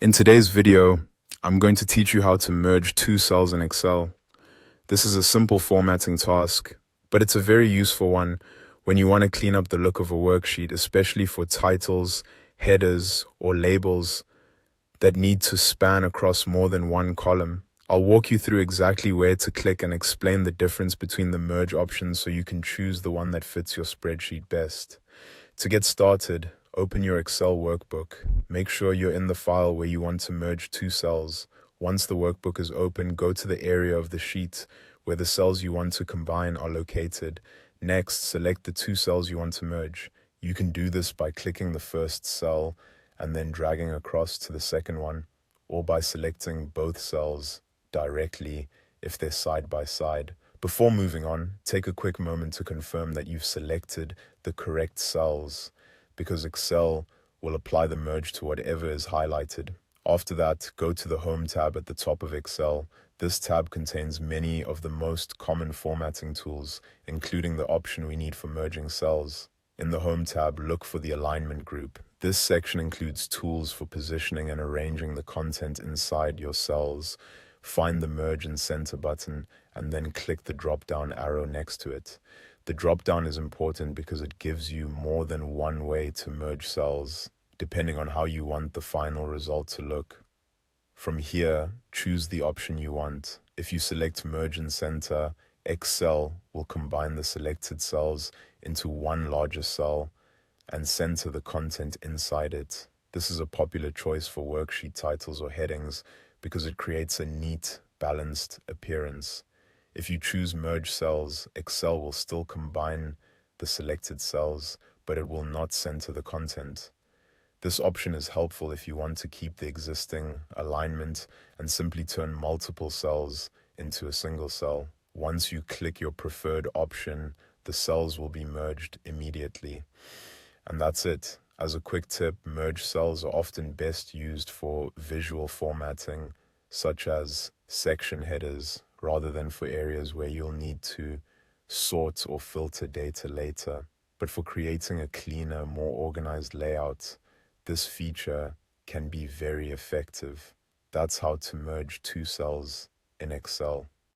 In today's video, I'm going to teach you how to merge two cells in Excel. This is a simple formatting task, but it's a very useful one when you want to clean up the look of a worksheet, especially for titles, headers, or labels that need to span across more than one column. I'll walk you through exactly where to click and explain the difference between the merge options so you can choose the one that fits your spreadsheet best. To get started, open your Excel workbook. Make sure you're in the file where you want to merge two cells. Once the workbook is open, go to the area of the sheet where the cells you want to combine are located. Next, select the two cells you want to merge. You can do this by clicking the first cell and then dragging across to the second one, or by selecting both cells directly if they're side by side. Before moving on, take a quick moment to confirm that you've selected the correct cells, because Excel will apply the merge to whatever is highlighted. After that, go to the Home tab at the top of Excel. This tab contains many of the most common formatting tools, including the option we need for merging cells. In the Home tab, look for the Alignment group. This section includes tools for positioning and arranging the content inside your cells. Find the Merge and Center button and then click the drop-down arrow next to it. The drop-down is important because it gives you more than one way to merge cells, depending on how you want the final result to look. From here, choose the option you want. If you select Merge and Center, Excel will combine the selected cells into one larger cell and center the content inside it. This is a popular choice for worksheet titles or headings because it creates a neat, balanced appearance. If you choose Merge Cells, Excel will still combine the selected cells, but it will not center the content. This option is helpful if you want to keep the existing alignment and simply turn multiple cells into a single cell. Once you click your preferred option, the cells will be merged immediately. And that's it. As a quick tip, merge cells are often best used for visual formatting, such as section headers, rather than for areas where you'll need to sort or filter data later. But for creating a cleaner, more organized layout, this feature can be very effective. That's how to merge two cells in Excel.